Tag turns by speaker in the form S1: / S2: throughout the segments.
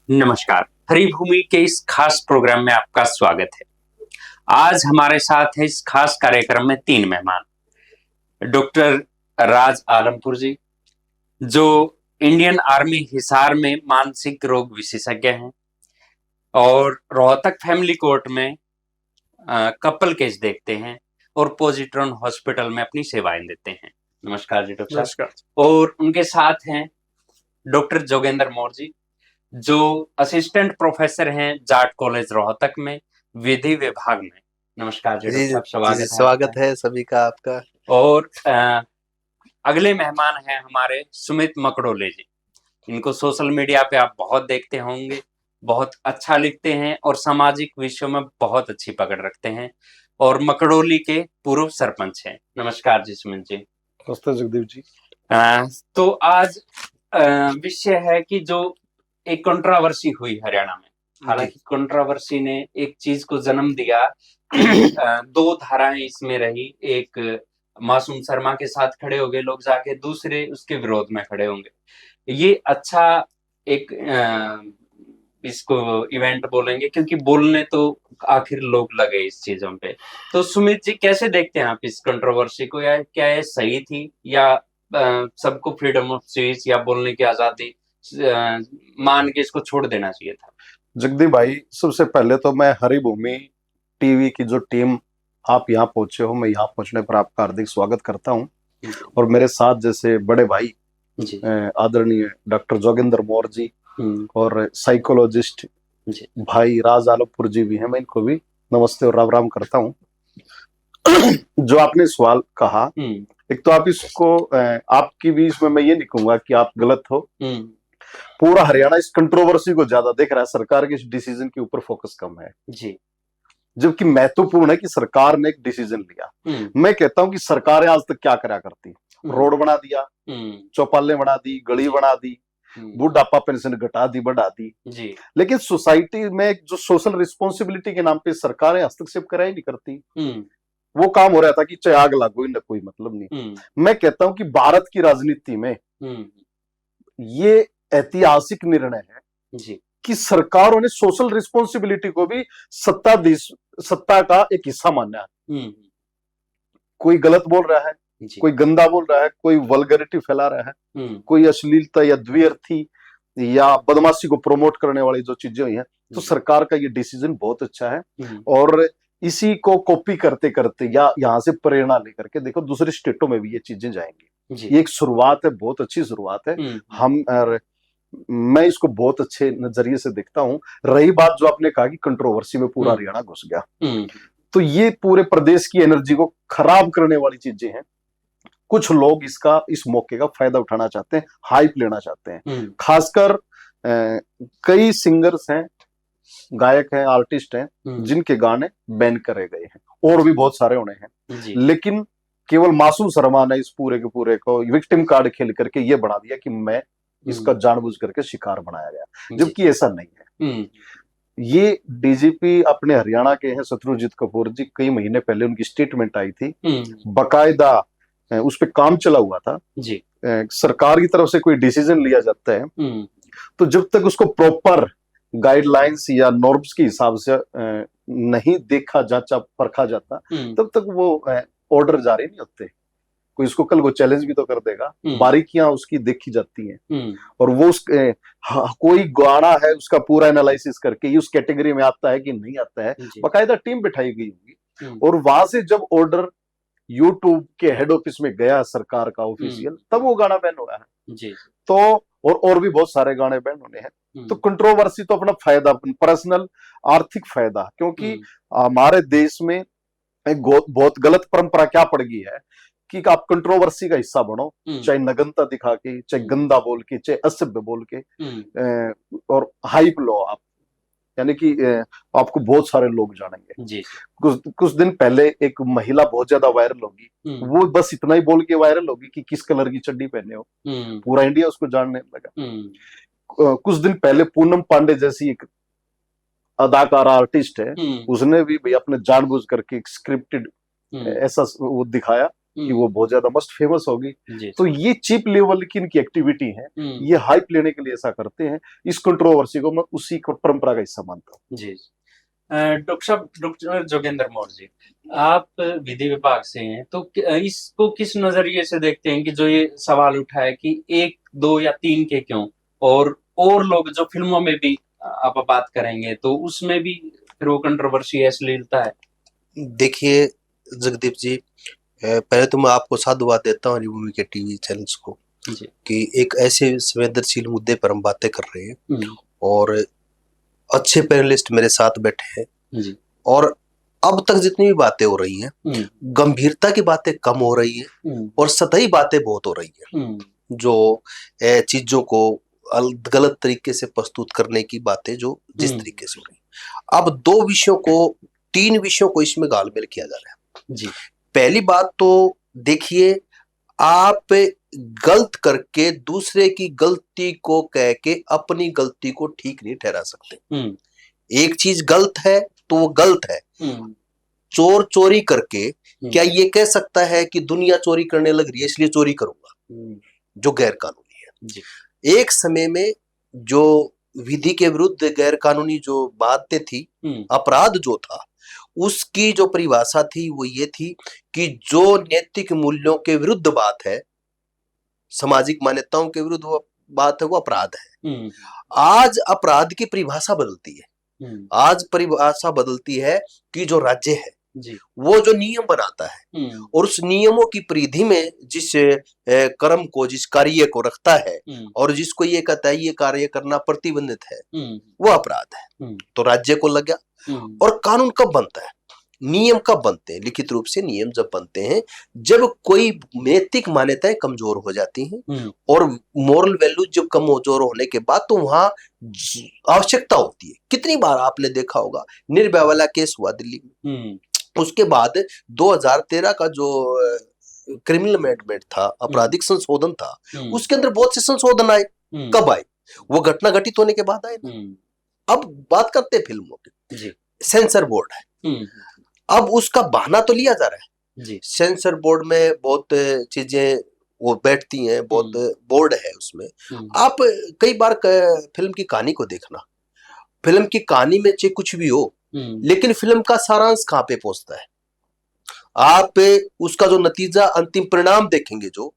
S1: नमस्कार। हरिभूमि के इस खास प्रोग्राम में आपका स्वागत है। आज हमारे साथ है इस खास कार्यक्रम में 3 मेहमान। डॉक्टर राज आलमपुर जी, जो इंडियन आर्मी हिसार में मानसिक रोग विशेषज्ञ हैं और रोहतक फैमिली कोर्ट में कपल केस देखते हैं और पॉजिट्रॉन हॉस्पिटल में अपनी सेवाएं देते हैं। नमस्कार जी डॉक्टर साहब।
S2: नमस्कार।
S1: और उनके साथ हैं डॉक्टर जोगेंद्र मौर्य जी, जो असिस्टेंट प्रोफेसर हैं जाट कॉलेज रोहतक में विधि विभाग में। नमस्कार जी डॉक्टर साहब,
S2: जी,
S1: स्वागत है
S2: स्वागत
S1: आपका।
S2: है सभी का आपका।
S1: और अगले मेहमान हैं हमारे सुमित मकड़ोले जी। इनको सोशल मीडिया पे आप बहुत देखते होंगे, बहुत अच्छा लिखते हैं और सामाजिक विषयों में बहुत अच्छी पकड़ रखते हैं और मकड़ोली के पूर्व सरपंच हैं। नमस्कार जी सुमित जी।
S2: नमस्ते जगदीप जी।
S1: तो आज विषय है कि जो एक कंट्रोवर्सी हुई हरियाणा में, हालांकि कंट्रोवर्सी ने एक चीज को जन्म दिया। 2 धाराएं इसमें रही, एक मासूम शर्मा के साथ खड़े हो गए लोग जाके, दूसरे उसके विरोध में खड़े होंगे। ये अच्छा एक इसको इवेंट बोलेंगे, क्योंकि बोलने तो आखिर लोग लगे इस चीजों पे। तो सुमित जी, कैसे देखते हैं आप इस कंट्रोवर्सी को, या क्या ये सही थी, या सबको फ्रीडम ऑफ स्पीच या बोलने की आजादी मान के इसको छोड़ देना चाहिए था?
S2: जगदीप भाई, सबसे पहले तो मैं हरिभूमि टीवी की जो टीम, आप यहाँ पहुंचे हो, मैं यहाँ पहुंचने पर आपका हार्दिक स्वागत करता हूँ। और मेरे साथ जैसे बड़े भाई आदरणीय डॉक्टर जोगेंद्र मौर्य जी और साइकोलॉजिस्ट भाई राज आलमपुर जी भी हैं, मैं इनको भी नमस्ते और राम राम करता हूँ। जो आपने सवाल कहा, एक तो आप इसको आपकी भी इसमें मैं ये नहीं कहूंगा कि आप गलत हो। पूरा हरियाणा इस कंट्रोवर्सी को ज्यादा देख रहा है, सरकार के इस डिसीजन के ऊपर फोकस कम है
S1: जी।
S2: जबकि महत्वपूर्ण है कि सरकार ने एक डिसीजन लिया। मैं कहता हूं कि सरकारें आज तक क्या करा करती, रोड बना दिया, चौपालें बना दी, गली बना दी, बुढ़ापा पेंशन घटा दी, बढ़ा दी जी। लेकिन सोसाइटी में जो सोशल रिस्पॉन्सिबिलिटी के नाम पे सरकारें हस्तक्षेप कराई नहीं करती। वो काम हो रहा था कि चाहे आग लागो, इनका कोई मतलब नहीं। मैं कहता हूं कि भारत की राजनीति में ये ऐतिहासिक निर्णय है जी कि सरकारों ने सोशल रिस्पॉन्सिबिलिटी को भी सत्ता का एक हिस्सा माना है। कोई गलत बोल रहा है, कोई गंदा बोल रहा है, कोई वल्गरिटी फैला रहा है, कोई अश्लीलता या द्व्यर्थी या बदमाशी को प्रमोट करने वाली जो चीजें हुई हैं, तो सरकार का ये डिसीजन बहुत अच्छा है। और इसी को कॉपी करते करते या यहाँ से प्रेरणा लेकर के देखो दूसरे स्टेटों में भी ये चीजें जाएंगी। ये एक शुरुआत है, बहुत अच्छी शुरुआत है। मैं इसको बहुत अच्छे नजरिए से देखता हूं। रही बात जो आपने कहा कि कंट्रोवर्सी में पूरा हरियाणा घुस गया, तो ये पूरे प्रदेश की एनर्जी को खराब करने वाली चीजें हैं। कुछ लोग इस मौके का फायदा उठाना चाहते हैं, हाइप लेना चाहते हैं। खासकर कई सिंगर्स हैं, गायक हैं, आर्टिस्ट हैं, जिनके गाने बैन करे गए हैं और भी बहुत सारे होने हैं। लेकिन केवल मासूम शर्मा ने इस पूरे के पूरे को विक्टिम कार्ड खेल करके ये बना दिया कि मैं इसका जानबूझ करके शिकार बनाया गया, जबकि ऐसा नहीं है। ये डीजीपी अपने हरियाणा के हैं शत्रुजीत कपूर जी, कई महीने पहले उनकी स्टेटमेंट आई थी, बकायदा उस पर काम चला हुआ था जी। सरकार की तरफ से कोई डिसीजन लिया जाता है तो जब तक उसको प्रॉपर गाइडलाइंस या नॉर्म्स के हिसाब से नहीं देखा जांचा परखा जाता, तब तक वो ऑर्डर जारी नहीं होते। कोई इसको कल को चैलेंज भी तो कर देगा, बारीकियां उसकी देखी जाती हैं। और वो कोई गाना है उसका पूरा एनालिसिस करके ये उस कैटेगरी में आता है कि नहीं आता है, बाकायदा टीम बिठाई गई होगी। और वहां से जब ऑर्डर यूट्यूब के हेड ऑफिस में गया सरकार का ऑफिशियल, तब वो गाना बैन हुआ है जी। तो और भी बहुत सारे गाने बैन होने हैं। तो कंट्रोवर्सी तो अपना फायदा, पर्सनल आर्थिक फायदा, क्योंकि हमारे देश में एक बहुत गलत परंपरा क्या पड़ गई है कि आप कंट्रोवर्सी का हिस्सा बनो, चाहे नग्नता दिखा के, चाहे गंदा बोल के, चाहे असभ्य बोल के, और हाइप लो आप, यानी कि आपको बहुत सारे लोग जानेंगे जी। कुछ दिन पहले एक महिला बहुत ज्यादा वायरल होगी, वो बस इतना ही बोल के वायरल होगी कि किस कलर की चड्डी पहने हो, पूरा इंडिया उसको जानने लगा। कुछ दिन पहले पूनम पांडे जैसी एक अदाकारा आर्टिस्ट है, उसने भी भाई अपने जानबूझ करके एक स्क्रिप्टेड ऐसा वो दिखाया कि वो बहुत ज्यादा मस्त फेमस होगी।
S1: जी
S2: तो ये चीप लेवल की इनकी एक्टिविटी है, ये हाइप लेने के लिए ऐसा करते हैं। इस कंट्रोवर्सी को मैं उसी परंपरा का हिस्सा मानता हूँ।
S1: जी। डॉक्टर साहब, डॉक्टर जोगेंद्र मौर्य जी, आप विधि विभाग से हैं, तो इसको किस नजरिए से देखते हैं कि जो ये सवाल उठा है कि 1, 2 या 3 के क्यों, और लोग जो फिल्मों में भी आप बात करेंगे तो उसमें भी फिर वो कंट्रोवर्सी अश्लीलता है।
S3: देखिए जगदीप जी, पहले तो मैं आपको साधुवाद देता हूँ रिभूमि के टीवी चैनल्स को
S1: जी।
S3: कि एक ऐसे संवेदनशील मुद्दे पर हम बातें कर रहे हैं और अच्छे पैनलिस्ट मेरे साथ बैठे हैं
S1: जी।
S3: और अब तक जितनी भी बातें हो रही हैं गंभीरता की बातें कम हो रही हैं और सतही बातें बहुत हो रही हैं, जो चीजों को गलत तरीके से प्रस्तुत करने की बातें जो जिस तरीके से हो रही है। अब 3 विषयों को इसमें गालमेल किया जा रहा है।
S1: जी।
S3: पहली बात तो देखिए, आप गलत करके दूसरे की गलती को कह के अपनी गलती को ठीक नहीं ठहरा सकते। एक चीज गलत है तो वो गलत है। चोर चोरी करके क्या ये कह सकता है कि दुनिया चोरी करने लग रही है इसलिए चोरी करूंगा, जो गैर कानूनी है।
S1: जी।
S3: एक समय में जो विधि के विरुद्ध गैर कानूनी जो बातें थी, अपराध जो था, उसकी जो परिभाषा थी वो ये थी कि जो नैतिक मूल्यों के विरुद्ध बात है, सामाजिक मान्यताओं के विरुद्ध वो बात है, वो अपराध है। आज अपराध की परिभाषा बदलती है। आज परिभाषा बदलती है कि जो राज्य है वो जो नियम बनाता है और उस नियमों की परिधि में जिस कर्म को, जिस कार्य को रखता है और जिसको ये कहता है ये कार्य करना प्रतिबंधित है, वो अपराध है। तो राज्य को लग गया। और कानून कब बनता है, नियम कब बनते हैं? लिखित रूप से नियम जब बनते हैं जब कोई नैतिक मान्यताएं कमजोर हो जाती हैं और मोरल वैल्यू जब कमजोर होने के बाद तो वहां आवश्यकता होती है। कितनी बार आपने देखा होगा, निर्भया वाला केस हुआ दिल्ली में, उसके बाद 2013 का जो क्रिमिनल अमेंडमेंट था, आपराधिक संशोधन था, उसके अंदर बहुत से संशोधन आए। कब आए? वो घटना घटित होने के बाद आए ना। अब बात करते हैं फिल्मों की। सेंसर बोर्ड है, अब उसका बहाना तो लिया जा रहा है। सेंसर बोर्ड में बहुत चीजें वो बैठती हैं, बहुत बोर्ड है उसमें। आप कई बार फिल्म की कहानी को देखना, फिल्म की कहानी में चाहे कुछ भी हो, लेकिन फिल्म का सारांश कहाँ पे पहुंचता है? आप उसका जो नतीजा, अंतिम परिणाम देखेंगे, जो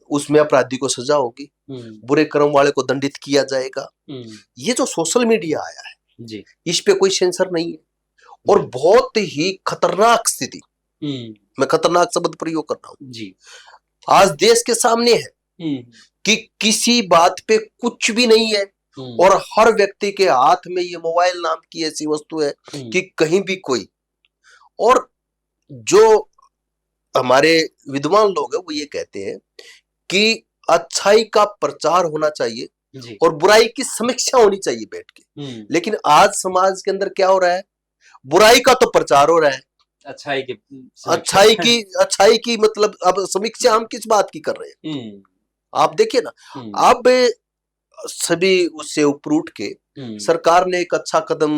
S3: उसमें अपराधी को सजा होगी, बुरे कर्म वाले को दंडित किया जाएगा। ये जो सोशल मीडिया आया है, इस पे कोई सेंसर नहीं है और बहुत ही खतरनाक स्थिति, मैं खतरनाक शब्द प्रयोग कर रहा हूं, आज देश के सामने है कि किसी बात पे कुछ भी नहीं है और हर व्यक्ति के हाथ में ये मोबाइल नाम की ऐसी वस्तु है कि कहीं भी कोई, और जो हमारे विद्वान लोग हैं वो ये कहते हैं कि अच्छाई का प्रचार होना चाहिए और बुराई की समीक्षा होनी चाहिए बैठ के। लेकिन आज समाज के अंदर क्या हो रहा है? बुराई का तो प्रचार हो रहा है, अच्छाई की मतलब अब समीक्षा हम किस बात की कर रहे हैं? आप देखिए ना, अब सभी उससे ऊपर उठ के सरकार ने एक अच्छा कदम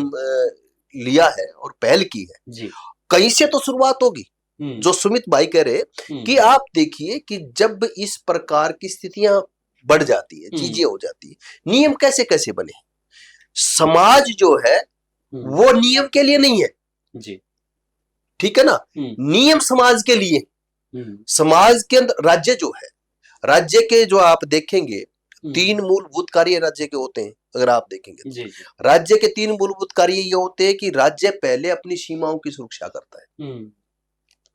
S3: लिया है और पहल की है। कहीं से तो शुरुआत होगी। जो सुमित भाई कह रहे कि आप देखिए कि जब इस प्रकार की स्थितियां बढ़ जाती है, चीजें हो जाती है, नियम कैसे कैसे बने? समाज जो है वो नियम के लिए नहीं है, ठीक है ना? नियम समाज के लिए। समाज के अंदर राज्य जो है, राज्य के जो आप देखेंगे 3 मूलभूत कार्य राज्य के होते हैं। अगर आप देखेंगे राज्य के 3 मूलभूत कार्य ये होते हैं कि राज्य पहले अपनी सीमाओं की सुरक्षा करता है।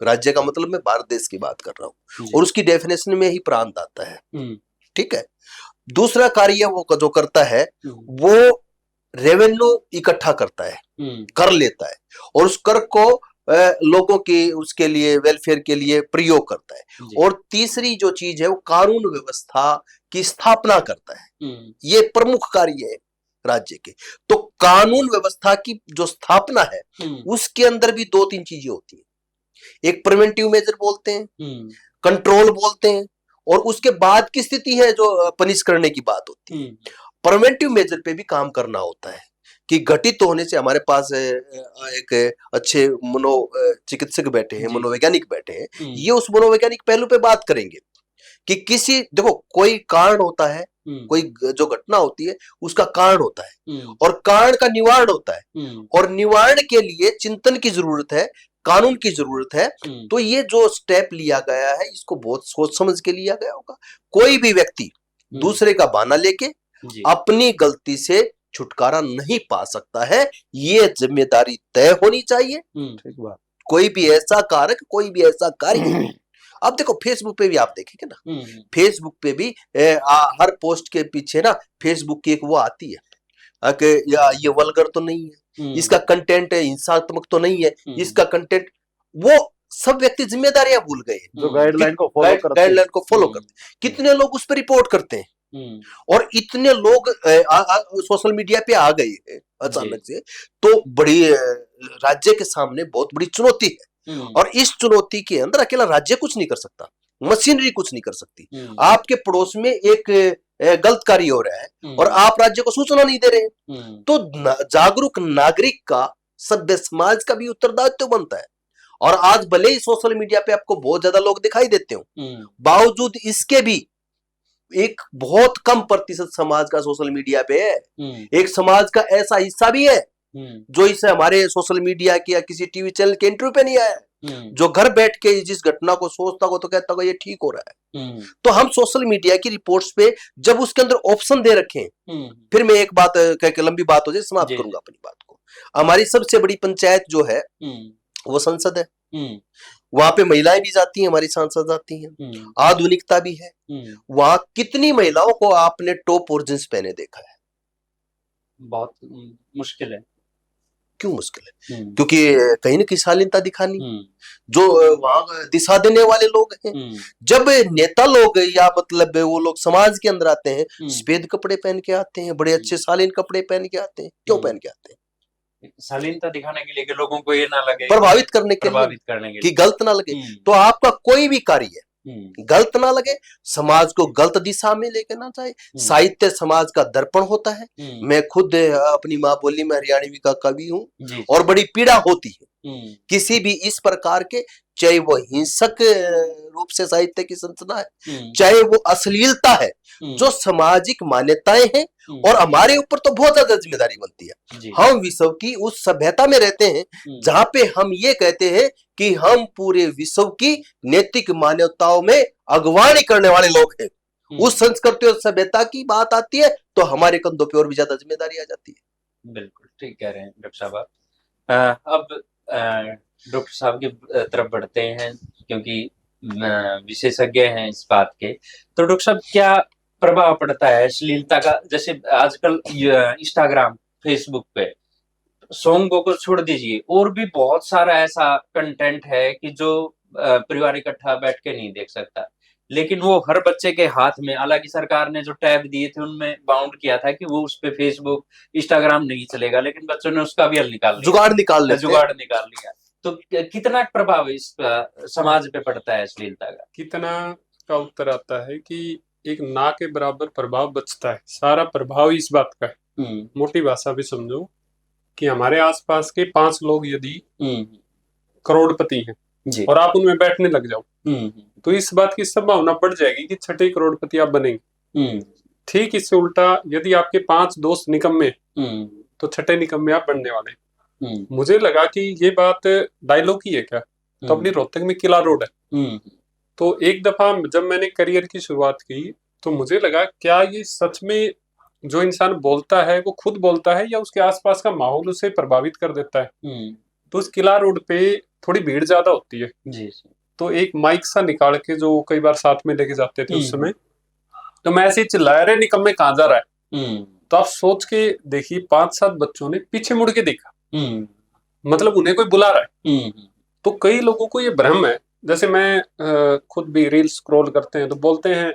S3: राज्य का मतलब मैं भारत देश की बात कर रहा हूं और उसकी डेफिनेशन में ही प्रांत आता है, ठीक है। दूसरा कार्य वो जो करता है वो रेवेन्यू इकट्ठा करता है, कर लेता है और उस कर को लोगों की उसके लिए वेलफेयर के लिए प्रयोग करता है। और तीसरी जो चीज है वो कानून व्यवस्था की स्थापना करता है। ये प्रमुख कार्य है राज्य के। तो कानून व्यवस्था की जो स्थापना है उसके अंदर भी 2-3 चीजें होती हैं। एक प्रिवेंटिव मेजर बोलते हैं, कंट्रोल बोलते हैं, और उसके बाद की स्थिति है जो पनिश करने की बात होती है। प्रिवेंटिव मेजर पे भी काम करना होता है कि घटित होने से हमारे पास एक अच्छे चिकित्सक बैठे हैं,
S1: जी।
S3: मनोवैज्ञानिक बैठे हैं, ये उस मनोवैज्ञानिक पहलू पे बात करेंगे कि किसी देखो कोई कारण होता है, कोई जो घटना होती है उसका कारण होता है और कारण का निवारण होता है और निवारण के लिए चिंतन की जरूरत है, कानून की जरूरत है। तो ये जो स्टेप लिया गया है इसको बहुत सोच समझ के लिया गया होगा। कोई भी व्यक्ति दूसरे का बहाना लेके अपनी गलती से छुटकारा नहीं पा सकता है, ये जिम्मेदारी तय होनी चाहिए।
S2: ठीक बात।
S3: कोई भी ऐसा कारक, कोई भी ऐसा कार्य अब देखो फेसबुक पे भी आप देखेंगे ना, फेसबुक पे भी हर पोस्ट के पीछे ना फेसबुक की एक वो आती है कि या ये वल्गर तो नहीं है, इसका कंटेंट हिंसात्मक तो नहीं है, इसका कंटेंट, वो सब व्यक्ति जिम्मेदारियां भूल गए
S2: जो गाइडलाइन को फॉलो करते हैं।
S3: गाइडलाइन को फॉलो करते हैं। कितने लोग उस पर रिपोर्ट करते हैं और इतने लोग सोशल मीडिया पे आ गए हैं अचानक से, तो बड़ी राज्य के सामने बहुत बड़ी चुनौती है और इस चुनौती के अंदर अकेला राज्य कुछ नहीं कर सकता, मशीनरी कुछ नहीं कर सकती। आपके पड़ोस में एक गलत कार्य हो रहा है और आप राज्य को सूचना नहीं दे रहे, तो जागरूक नागरिक का, सभ्य समाज का भी उत्तरदायित्व बनता है। और आज भले ही सोशल मीडिया पे आपको बहुत ज्यादा लोग दिखाई देते हो, बावजूद इसके भी एक बहुत कम प्रतिशत समाज का सोशल मीडिया पे है। एक समाज का ऐसा हिस्सा भी है जो इसे हमारे सोशल मीडिया की या किसी टीवी चैनल के इंटरव्यू पे नहीं आया, जो घर बैठ के जिस घटना को सोचता हो तो कहता हो ये ठीक हो रहा है। तो हम सोशल मीडिया की रिपोर्ट्स पे जब उसके अंदर ऑप्शन दे रखे हैं, फिर मैं एक बात कह के लंबी बात हो जाए समाप्त करूंगा अपनी बात को। हमारी सबसे बड़ी पंचायत जो है वो संसद है, वहां पे महिलाएं भी जाती हैं, हमारी सांसद जाती हैं, आधुनिकता भी है। वहां कितनी महिलाओं को आपने टॉप और जींस पहने देखा है?
S1: बहुत मुश्किल है।
S3: क्यों मुश्किल है? क्योंकि कहीं ना कहीं शालीनता दिखानी, जो वहां दिशा देने वाले लोग हैं। जब नेता लोग या मतलब वो लोग समाज के अंदर आते हैं, सफेद कपड़े पहन के आते हैं, बड़े अच्छे शालीन कपड़े पहन के आते हैं। क्यों पहन के आते हैं?
S1: शालीनता दिखाने के लिए कि लोगों को ये ना लगे,
S3: प्रभावित करने के लिए, कि गलत ना लगे। तो आपका कोई भी कार्य गलत ना लगे, समाज को गलत दिशा में लेके ना जाए। साहित्य समाज का दर्पण होता है। मैं खुद अपनी माँ बोली में हरियाणवी का कवि हूँ और बड़ी पीड़ा होती है किसी भी इस प्रकार के, चाहे वो हिंसक रूप से साहित्य की संरचना है, चाहे वो अश्लीलता है, जो सामाजिक मान्यताएं हैं। और हमारे ऊपर तो बहुत ज्यादा जिम्मेदारी बनती है। हम विश्व की उस सभ्यता में रहते हैं जहां पे हम ये कहते हैं कि हम पूरे विश्व की नैतिक मान्यताओं में अगवानी करने वाले लोग हैं। उस संस्कृति और सभ्यता की बात आती है तो हमारे कंधों पे और भी ज्यादा जिम्मेदारी आ जाती है।
S1: बिल्कुल ठीक कह रहे हैं डॉक्टर साहब। अब डॉक्टर साहब की तरफ बढ़ते हैं, क्योंकि विशेषज्ञ हैं इस बात के। तो डॉक्टर साहब, क्या प्रभाव पड़ता है अश्लीलता का? जैसे आजकल इंस्टाग्राम, फेसबुक पे सॉन्गों को छोड़ दीजिए, और भी बहुत सारा ऐसा कंटेंट है कि जो परिवार इकट्ठा बैठ के नहीं देख सकता, लेकिन वो हर बच्चे के हाथ में, हालांकि सरकार ने जो टैब दिए थे उनमें बाउंड किया था कि वो उस पे फेसबुक, इंस्टाग्राम नहीं चलेगा, लेकिन बच्चों ने उसका भी हल निकाल लिया, जुगाड़ निकाल लिया। तो कितना प्रभाव इस समाज पे पड़ता है अश्लीलता का?
S4: कितना का उत्तर आता है कि एक ना के बराबर प्रभाव बचता है। सारा प्रभाव इस बात का है, मोटी भाषा भी समझो कि हमारे आसपास के 5 लोग यदि करोड़पति हैं और आप उनमें बैठने लग जाओ, तो इस बात की संभावना बढ़ जाएगी कि 6ठे करोड़पति आप बनेंगे। ठीक इससे उल्टा, यदि आपके 5 दोस्त निकम्मे, तो 6ठे निकम्मे आप बनने वाले। मुझे लगा कि ये बात डायलॉग ही है क्या, तो अपनी रोहतक में किला रोड है। तो एक दफा जब मैंने करियर की शुरुआत की तो मुझे लगा क्या ये सच में जो इंसान बोलता है वो खुद बोलता है या उसके आसपास का माहौल उसे प्रभावित कर देता है। तो उस किला रोड पे थोड़ी भीड़ ज्यादा होती है तो एक माइक सा निकाल के, जो कई बार साथ में लेके जाते थे उस समय, तो मैं ऐसे ही चिल्लाया, रे निकम्मे कहाँ जा रहा है। तो आप सोच के देखिए 5-7 बच्चों ने पीछे मुड़ के देखा, मतलब उन्हें कोई बुला रहा है। तो कई लोगों को ये भ्रम है, जैसे मैं खुद भी रील्स स्क्रॉल करते हैं तो बोलते हैं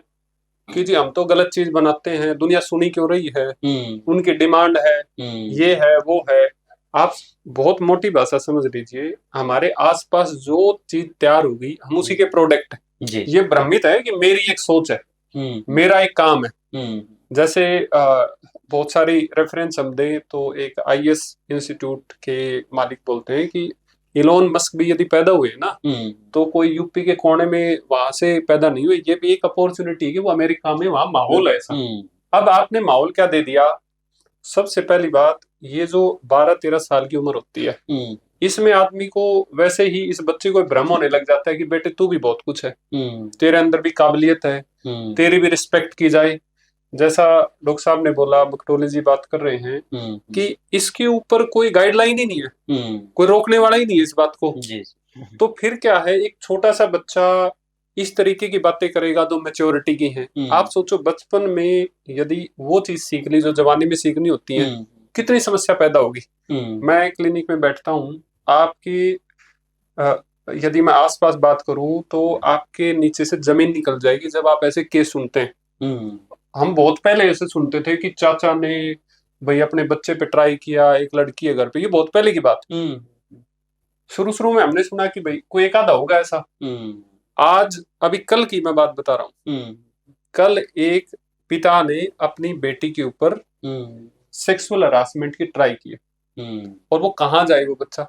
S4: कि जी हम तो गलत चीज बनाते हैं, दुनिया सुनी क्यों रही है, उनकी डिमांड है, ये है वो है। आप बहुत मोटी भाषा समझ लीजिए, हमारे आसपास जो चीज तैयार होगी हम उसी के प्रोडक्ट हैं। ये भ्रमित है कि मेरी एक सोच है, मेरा एक काम है, जैसे बहुत सारी रेफरेंस हम दें तो एक आईएस इंस्टीट्यूट के मालिक बोलते हैं कि इलोन मस्क भी यदि पैदा हुए ना, तो कोई यूपी के कोने में वहां से पैदा नहीं हुए, ये भी एक अपॉर्चुनिटी है कि वो अमेरिका में वहां माहौल है ऐसा। अब आपने माहौल क्या दे दिया? सबसे पहली बात, ये जो 12-13 साल की उम्र होती है, इसमें आदमी को वैसे ही, इस बच्चे को भ्रम होने लग जाता है कि बेटे तू भी बहुत कुछ है, तेरे अंदर भी काबिलियत है, तेरी भी रिस्पेक्ट की जाए। जैसा डॉक्टर साहब ने बोला, बकटोले जी बात कर रहे हैं कि इसके ऊपर कोई गाइडलाइन ही नहीं है, कोई रोकने वाला ही नहीं है इस बात को। तो फिर क्या है, एक छोटा सा बच्चा इस तरीके की बातें करेगा जो मैच्योरिटी की हैं। आप सोचो बचपन में यदि वो चीज सीख ली जो जवानी में सीखनी होती है, कितनी समस्या पैदा होगी। मैं क्लिनिक में बैठता हूँ, आपकी यदि मैं आसपास बात करूं तो आपके नीचे से जमीन निकल जाएगी जब आप ऐसे केस सुनते हैं। हम बहुत पहले ऐसे सुनते थे कि चाचा ने भाई अपने बच्चे पे ट्राई किया, एक लड़की है घर पे, ये बहुत पहले की बात। शुरू शुरू में हमने सुना कि भाई कोई एक आधा होगा ऐसा। आज अभी कल की मैं बात बता रहा हूँ, कल एक पिता ने अपनी बेटी के ऊपर सेक्सुअल हरासमेंट की ट्राई की, और वो कहाँ जाए वो बच्चा।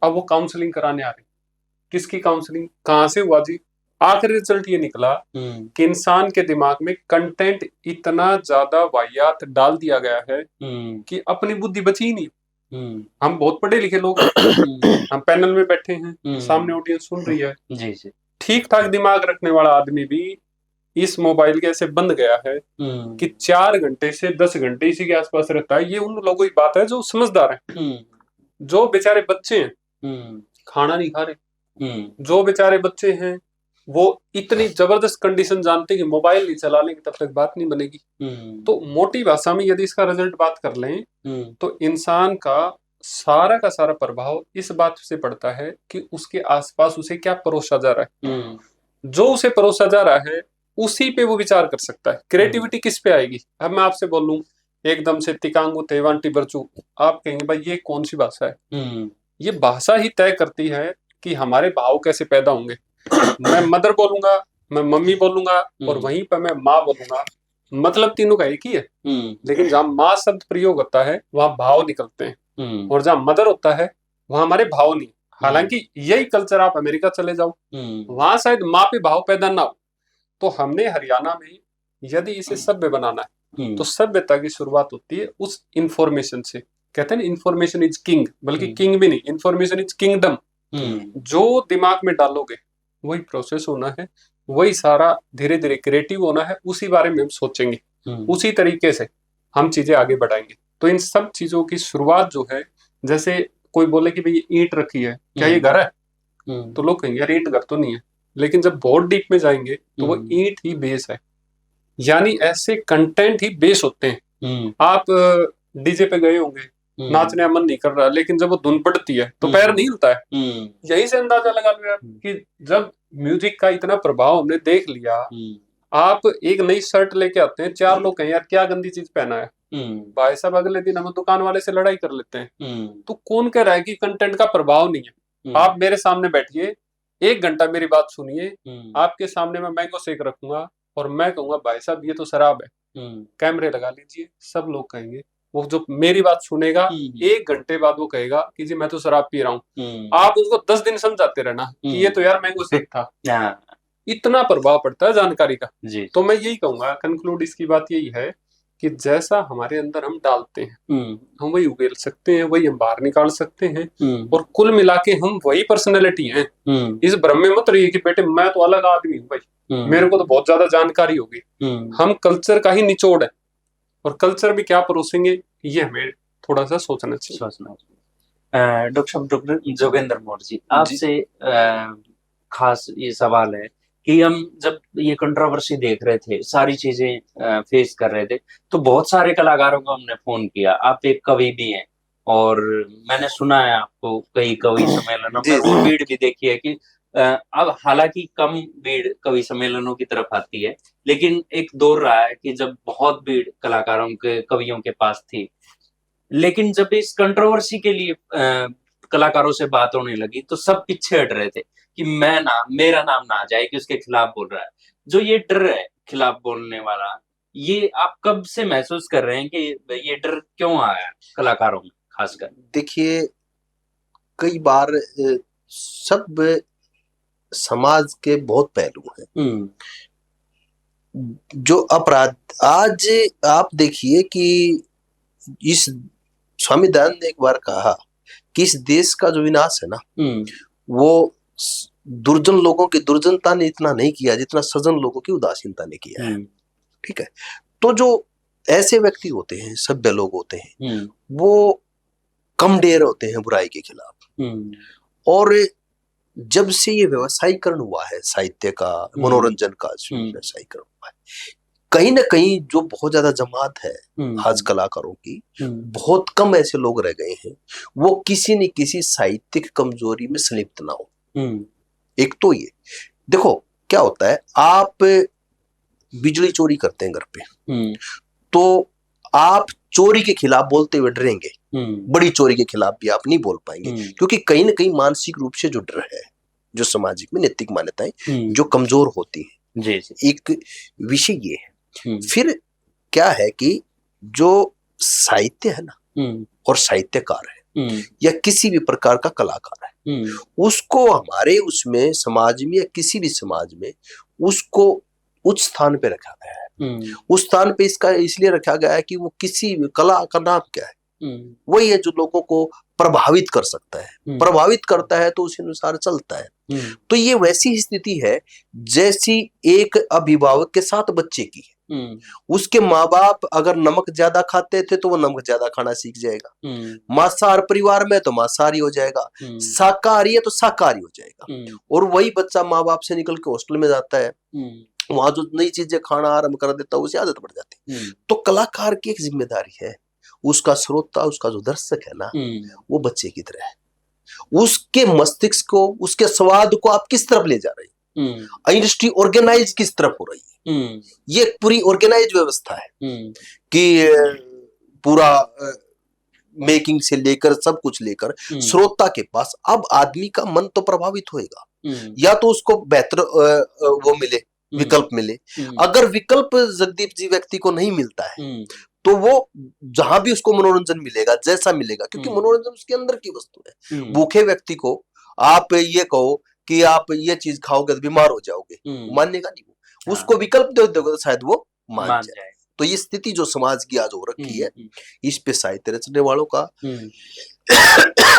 S4: अब वो काउंसलिंग कराने आ रही, किसकी काउंसलिंग, कहाँ से हुआ जी? आखिरी रिजल्ट ये निकला कि इंसान के दिमाग में कंटेंट इतना ज्यादा वाहियात डाल दिया गया है कि अपनी बुद्धि बची ही नहीं। हम बहुत पढ़े लिखे लोग हम पैनल में बैठे हैं, सामने ऑडियंस सुन रही है,
S1: जी जी,
S4: ठीक ठाक दिमाग रखने वाला आदमी भी इस मोबाइल के ऐसे बंद गया है कि 4 घंटे से 10 घंटे इसी के आसपास रहता है। ये उन लोगों की बात है जो समझदार है। जो बेचारे बच्चे हैं खाना नहीं खा रहे, जो बेचारे बच्चे हैं वो इतनी जबरदस्त कंडीशन जानते हैं कि मोबाइल नहीं चला लेंगे तब तक बात नहीं बनेगी। तो मोटी भाषा में यदि इसका रिजल्ट बात कर लें तो इंसान का सारा प्रभाव इस बात से पड़ता है कि उसके आसपास उसे क्या परोसा जा रहा है। जो उसे परोसा जा रहा है उसी पे वो विचार कर सकता है। क्रिएटिविटी किस पे आएगी? अब मैं आपसे बोलूं एकदम से तिकांगू तेवांटी बरचू, आप कहेंगे भाई ये कौन सी भाषा है? ये भाषा ही तय करती है कि हमारे भाव कैसे पैदा होंगे। मैं मदर बोलूंगा, मैं मम्मी बोलूंगा, और वहीं पर मैं माँ बोलूंगा, मतलब तीनों का एक ही है। लेकिन जहां माँ शब्द प्रयोग होता है वहां भाव निकलते हैं, और जहां मदर होता है वहां हमारे भाव नहीं। हालांकि यही कल्चर आप अमेरिका चले जाओ, वहां शायद माँ पे भाव पैदा ना हो। तो हमने हरियाणा में यदि इसे सभ्य बनाना है तो सभ्यता की शुरुआत होती है उस इंफॉर्मेशन से। कहते हैं ना, इंफॉर्मेशन इज किंग, बल्कि किंग भी नहीं, इंफॉर्मेशन इज किंगडम। जो दिमाग में डालोगे वही प्रोसेस होना है, वही सारा धीरे धीरे क्रिएटिव होना है, उसी बारे में हम सोचेंगे, उसी तरीके से हम चीजें आगे बढ़ाएंगे। तो इन सब चीजों की शुरुआत जो है, जैसे कोई बोले कि भाई ये ईंट रखी है, क्या ये घर है? तो लोग कहेंगे यार ईंट घर तो नहीं है, लेकिन जब बहुत डीप में जाएंगे तो वो ईंट ही बेस है। यानी ऐसे कंटेंट ही बेस होते हैं। आप डीजे पे गए होंगे, नाचने का मन नहीं कर रहा, लेकिन जब वो धुन पड़ती है तो पैर नहीं हिलता है। यही से अंदाजा लगा लो यार कि जब म्यूजिक का इतना प्रभाव हमने देख लिया। आप एक नई शर्ट लेके आते हैं, 4 लोग कहें यार क्या गंदी चीज पहना है, भाई साहब अगले दिन हम दुकान वाले से लड़ाई कर लेते हैं। तो कौन कह रहा है कि कंटेंट का प्रभाव नहीं है? आप मेरे सामने बैठिए, 1 घंटा मेरी बात सुनिए, आपके सामने मैं मैंगो शेक रखूंगा और मैं कहूंगा भाई साहब ये तो शराब है, कैमरे लगा लीजिए, सब लोग कहेंगे। वो जो मेरी बात सुनेगा 1 घंटे बाद वो कहेगा कि जी मैं तो शराब पी रहा हूँ। आप उसको 10 दिन समझाते रहना कि ये तो यार मैंगो शेक था। इतना प्रभाव पड़ता है जानकारी का। तो मैं यही कहूंगा, कंक्लूड इसकी बात यही है कि जैसा हमारे अंदर हम डालते हैं हम वही उगेल सकते हैं, वही हम बाहर निकाल सकते हैं, और कुल मिला के हम वही पर्सनैलिटी हैं। इस भ्रम में मत रहिए कि बेटे मैं तो अलग आदमी हूँ भाई, मेरे को तो बहुत ज्यादा जानकारी होगी। हम कल्चर का ही निचोड़ है, और कल्चर भी क्या परोसेंगे ये हमें थोड़ा सा सोचना चाहिए।
S1: डॉक्टर जोगेंद्र मौर्य जी, आपसे खास ये सवाल है कि हम जब ये कंट्रोवर्सी देख रहे थे, सारी चीजें फेस कर रहे थे, तो बहुत सारे कलाकारों को हमने फोन किया। आप एक कवि भी हैं और मैंने सुना है आपको कई कवि सम्मेलनों में वो भीड़ भी देखी है कि अब हालांकि कम भीड़ कवि सम्मेलनों की तरफ आती है, लेकिन एक दौर रहा है कि जब बहुत भीड़ कलाकारों के कवियों के पास थी। लेकिन जब इस कंट्रोवर्सी के लिए कलाकारों से बात होने लगी तो सब पीछे हट रहे थे कि मेरा नाम ना आ जाए कि उसके खिलाफ बोल रहा है। जो ये डर है खिलाफ बोलने वाला, ये आप कब से महसूस कर रहे हैं कि ये डर क्यों आया कलाकारों में खासकर?
S3: देखिए, कई बार सब समाज के बहुत पहलू हैं। जो अपराध आज आप देखिए कि इस स्वामी दयानंद ने एक बार कहा कि इस देश का जो विनाश है ना, वो दुर्जन लोगों की दुर्जनता ने इतना नहीं किया जितना सज्जन लोगों की उदासीनता ने किया है। ठीक है, तो जो ऐसे व्यक्ति होते हैं, सभ्य लोग होते हैं, वो कम डेर होते हैं बुराई के खिलाफ। और जब से ये व्यवसायीकरण हुआ है साहित्य का, मनोरंजन का व्यवसायीकरण हुआ है, कहीं ना कहीं जो बहुत ज्यादा जमात है आज कलाकारों की, बहुत कम ऐसे लोग रह गए हैं वो किसी न किसी साहित्यिक कमजोरी में संलिप्त ना हो। एक तो ये देखो क्या होता है, आप बिजली चोरी करते हैं घर पे, तो आप चोरी के खिलाफ बोलते हुए डरेंगे, बड़ी चोरी के खिलाफ भी आप नहीं बोल पाएंगे, क्योंकि कहीं ना कहीं मानसिक रूप से जो डर है, जो सामाजिक में नैतिक मान्यताएं जो कमजोर होती हैं,
S1: जी।
S3: एक विषय ये है। फिर क्या है कि जो साहित्य है ना, और साहित्यकार है या किसी भी प्रकार का कलाकार है, उसको हमारे उसमें समाज में या किसी भी समाज में उसको उच्च स्थान पे रखा गया है। उस स्थान पे इसका इसलिए रखा गया है कि वो किसी कला का नाम क्या है, वही है जो लोगों को प्रभावित कर सकता है, प्रभावित करता है तो उसी अनुसार चलता है। तो ये वैसी स्थिति है जैसी एक अभिभावक के साथ बच्चे की है। उसके माँ बाप अगर नमक ज्यादा खाते थे तो वो नमक ज्यादा खाना सीख जाएगा, मांसाहार परिवार में तो मांसाहारी हो जाएगा, शाकाहारी है तो शाकाहारी हो जाएगा। और वही बच्चा माँ बाप से निकल के हॉस्टल में जाता है, वहां जो नई चीजें खाना आरंभ कर देता है उसे आदत पड़ जाती है। तो कलाकार की एक जिम्मेदारी है, उसका श्रोता, उसका जो दर्शक है ना, वो बच्चे की तरह है। उसके मस्तिष्क को, उसके स्वाद को आप किस तरफ ले जा रहे हैं, इंडस्ट्री ऑर्गेनाइज किस तरफ हो रही है, ये एक पूरी ऑर्गेनाइज व्यवस्था है कि पूरा मेकिंग से लेकर सब कुछ लेकर श्रोता के पास। अब आदमी का मन तो प्रभावित होएगा, या तो उसको बेहतर वो मिले, विकल्प मिले। अगर विकल्प जगदीप जी व्यक्ति को नहीं मिलता है तो वो जहां भी उसको मनोरंजन मिलेगा, जैसा मिलेगा, क्योंकि मनोरंजन उसके अंदर की वस्तु है। भूखे व्यक्ति को आप ये कहो कि आप ये चीज खाओगे तो बीमार हो जाओगे, मानेगा नहीं वो। उसको विकल्प दे दोगे तो शायद वो मान जाए। तो ये स्थिति जो समाज की आज हो रखी है, इस पे साहित्य रचने वालों का,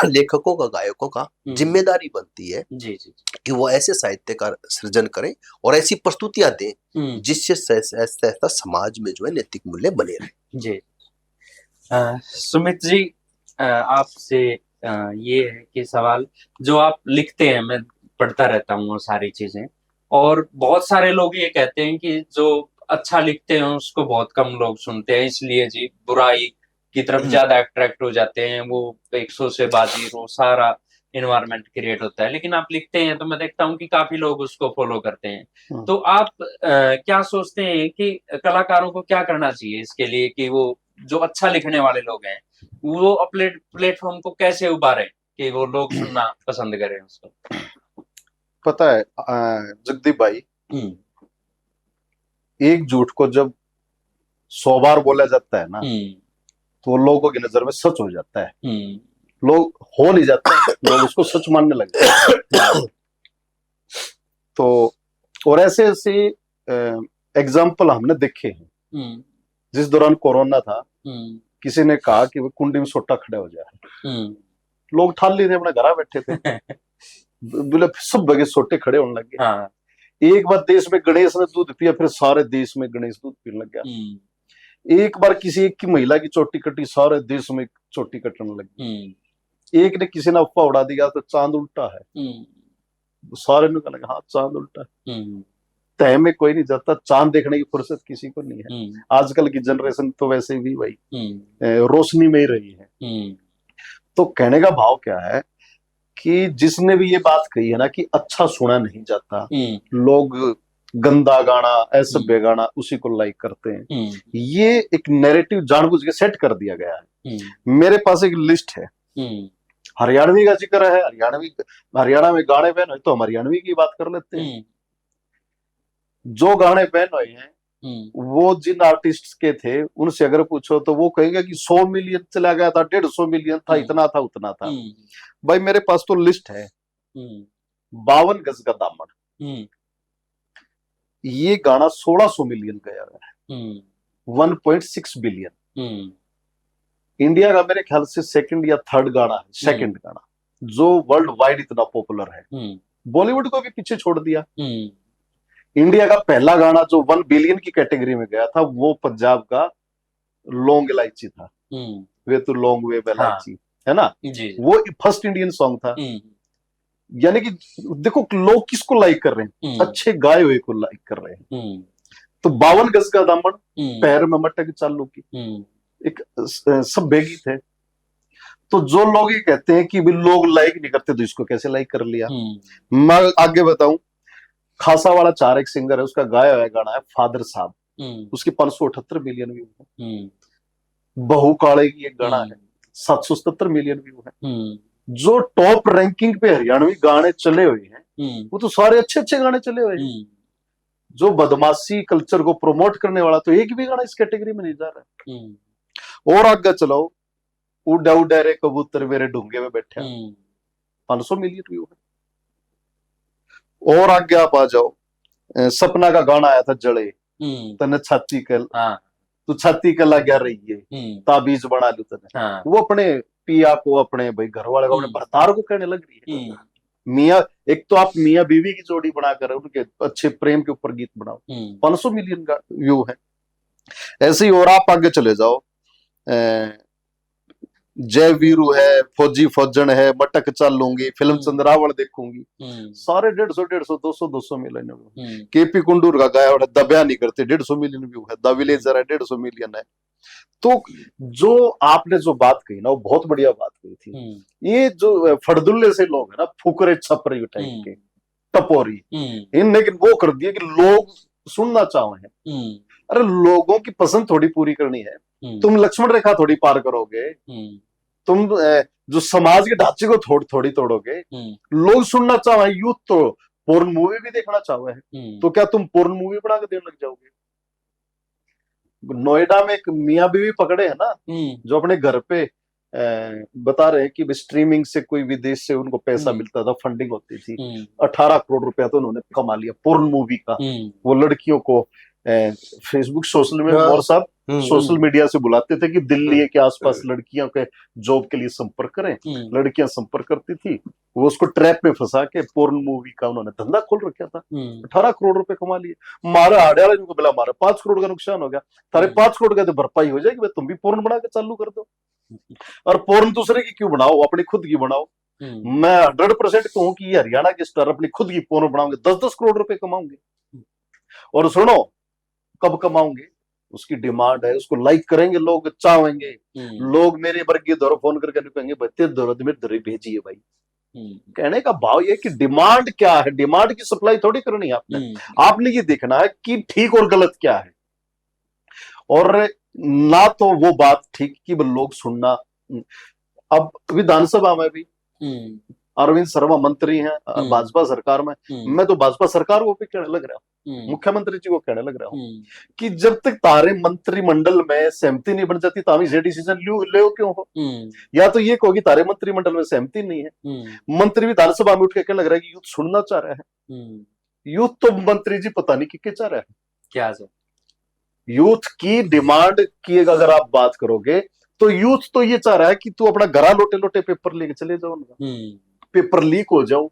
S3: लेखकों का, गायकों का जिम्मेदारी बनती है कि वो ऐसे साहित्य का सृजन करें और ऐसी प्रस्तुतियां दें जिससे ऐसा समाज में जो है नैतिक मूल्य बने रहे।
S1: जी। सुमित जी, आपसे ये है कि सवाल जो आप लिखते हैं, मैं पढ़ता रहता हूँ वो सारी चीजें, और बहुत सारे लोग ये कहते हैं कि जो अच्छा लिखते हैं उसको बहुत कम लोग सुनते हैं, इसलिए जी बुराई की तरफ ज्यादा अट्रैक्ट हो जाते हैं, वो 100 से बाजी, वो सारा इन्वायरमेंट क्रिएट होता है। लेकिन आप लिखते हैं तो मैं देखता हूँ कि काफी लोग उसको फॉलो करते हैं। तो आप क्या सोचते हैं कि कलाकारों को क्या करना चाहिए इसके लिए कि वो जो अच्छा लिखने वाले लोग हैं वो अपने प्लेटफॉर्म को कैसे उभारे कि वो लोग सुनना पसंद करें उसको?
S2: पता है जगदीप भाई, एक झूठ को जब 100 बार बोला जाता है ना, तो लोगों की नजर में सच हो जाता है। लोग हो नहीं जाता है, लोग उसको सच मानने लग जाते हैं। तो और ऐसे ऐसे एग्जाम्पल हमने देखे हैं। जिस दौरान कोरोना था, किसी ने कहा कि वो कुंडी में सोटा खड़े हो जाए, लोग ठाल लिए थे, अपने घर बैठे थे, बोले सब बगे सोटे खड़े होने लगे। हाँ। एक बार देश में गणेश ने दूध पिया, फिर सारे देश में गणेश दूध पीने लग गया। एक बार किसी एक की महिला की चोटी कटी, सारे देश में चोटी कटने लगी। एक ने किसी ने अफवाह उड़ा दिया तो चांद उल्टा है, सारे ने कहा हाँ चांद उल्टा है। तय में कोई नहीं जाता, चांद देखने की फुर्सत किसी को नहीं है। आजकल की जनरेशन तो वैसे भी भाई रोशनी में ही रही है। तो कहने का भाव क्या है कि जिसने भी ये बात कही है ना कि अच्छा सुना नहीं जाता, लोग गंदा गाना, असभ्य गाना उसी को लाइक करते हैं, ये एक नैरेटिव जानबूझ के सेट कर दिया गया है। मेरे पास एक लिस्ट है, हरियाणवी का जिक्र है, हरियाणा में गाने बैन हुए तो हम हरियाणवी की बात कर लेते हैं। जो गाने बैन हुए हैं वो जिन आर्टिस्ट के थे उनसे अगर पूछो तो वो कहेंगे कि 100 मिलियन चला गया था, 150 मिलियन था, इतना था, उतना था। भाई मेरे पास तो लिस्ट है। 52 गज का दामन, ये गाना 1600 मिलियन गया है, 1.6 बिलियन। इंडिया का मेरे ख्याल से सेकंड या थर्ड गाना है, सेकंड गाना जो वर्ल्ड वाइड इतना पॉपुलर है। बॉलीवुड को भी पीछे छोड़ दिया। इंडिया का पहला गाना जो 1 बिलियन की कैटेगरी में गया था वो पंजाब का लौंग इलायची था, वे तो लौंग वे इलायची, है ना
S1: जी।
S2: वो फर्स्ट इंडियन सॉन्ग था। यानी कि देखो लोग किसको लाइक कर रहे हैं, अच्छे गाए हुए को लाइक कर रहे हैं। तो 52 गज का दामन, पैर में मटक चालू की, एक सभ्य गीत है। तो जो लोग ये कहते हैं कि भी लोग लाइक नहीं करते तो इसको कैसे लाइक कर लिया। मैं आगे बताऊं, खासा वाला 4 एक सिंगर है, उसका गाया हुआ गाना है फादर साहब, उसकी 578 मिलियन व्यू है। बहू काले की एक गाना है, 777 मिलियन व्यू है। जो टॉप रैंकिंग पे हरियाणवी गाने चले हुए हैं वो तो सारे अच्छे अच्छे गाने चले हुए हैं। जो बदमाशी कल्चर को प्रमोट करने वाला तो एक भी गाना इस कैटेगरी में नहीं जा रहा है। और आगे चलो, उड़ा उड़ा रे कबूतर मेरे ढूंगे में बैठा, 500 मिलियन व्यू है। और आगे आप आ जाओ, सपना का गाना आया था जड़े, तने छाती कल, तू छाती कल आ गया रही है, ताबीज बना लू तने। वो अपने पिया को, अपने भाई घर वाले को, अपने भरतार को कहने लग रही है। मियाँ, एक तो आप मियाँ बीवी की जोड़ी बनाकर उनके अच्छे प्रेम के ऊपर गीत बनाओ, 500 मिलियन का व्यू है। ऐसे ही और आप आगे चले जाओ, जय वीरू है, फौजी फौजन है, मटक चालूंगी, फिल्म चंद्रावल देखूंगी, सारे 150 200 मिलियन व्यू। केपी कुंडूर का गाया और दबिया नहीं करते, 150 मिलियन व्यू है। द विलेजर है, 150 मिलियन है। तो जो आपने जो बात कही ना वो बहुत बढ़िया बात कही थी। ये जो फड़दुल्ले से लोग है ना, फुकरे छपरी टाइप के टपोरी, इन लेकिन वो कर दिया कि लोग सुनना चाहे हैं। अरे लोगों की पसंद थोड़ी पूरी करनी है, तुम लक्ष्मण रेखा थोड़ी पार करोगे, तुम जो समाज के ढांचे को थोड़ी तोड़ोगे। लोग सुनना चाहे, यूथ तो पोर्न मूवी भी देखना चाहे, तो क्या तुम पोर्न मूवी बना के देने लग जाओगे। नोएडा में एक मियाँ बीवी पकड़े है ना, जो अपने घर पे बता रहे हैं कि स्ट्रीमिंग से कोई विदेश से उनको पैसा मिलता था, फंडिंग होती थी, 18 करोड़ रुपया तो उन्होंने कमा लिया पोर्न मूवी का। वो लड़कियों को फेसबुक सोशल में और सब सोशल मीडिया से बुलाते थे कि दिल्ली के आसपास लड़कियों के जॉब के लिए संपर्क करें। लड़कियां संपर्क करती थी, वो उसको ट्रैप में फंसा के पोर्न मूवी का उन्होंने धंधा खोल रखा था। 18 करोड़ रुपए कमा लिए। मारा आड़े को बिला मारा, 5 करोड़ का नुकसान हो गया। तारे 5 करोड़ का तो भरपाई हो जाएगी, तुम भी पोर्न बना के चालू कर दो। और पोर्न दूसरे की क्यों बनाओ, अपनी खुद की बनाओ। मैं 100% कहूं कि ये हरियाणा के स्टार अपनी खुद की पोर्न बनाओगे, 10-10 करोड़ रुपए कमाओगे। और सुनो, कब कमाओगे, उसकी डिमांड है, उसको लाइक करेंगे लोग, चाहेंगे लोग। मेरे वर्गीय दौर फोन करके कहेंगे बच्चे दौरत में दरे भेजिए भाई। कहने का भाव ये कि डिमांड क्या है, डिमांड की सप्लाई थोड़ी करनी है आपने। आपने ये देखना है कि ठीक और गलत क्या है, और ना तो वो बात ठीक कि लोग सुनना। अब विधानसभा में भी अरविंद शर्मा मंत्री हैं भाजपा सरकार में। मैं तो भाजपा सरकार को भी कहने लग रहा हूँ, मुख्यमंत्री जी को कहने लग रहा हूँ कि जब तक तारे मंत्रिमंडल में सहमति नहीं बन जाती तो हम ये डिसीजन ले क्यों हो। या तो ये कहोगी तारे मंत्रिमंडल में सहमति नहीं है। मंत्री विधानसभा में उठ के कहने लग रहा है कि यूथ सुनना चाह रहा है। यूथ तो मंत्री जी पता नहीं क्या चाह रहा है। क्या यूथ की डिमांड की अगर आप बात करोगे तो यूथ तो ये चाह रहा है कि तू अपना घरा लोटे लोटे पेपर लेके चले जाओ, पेपर लीक हो जाओ,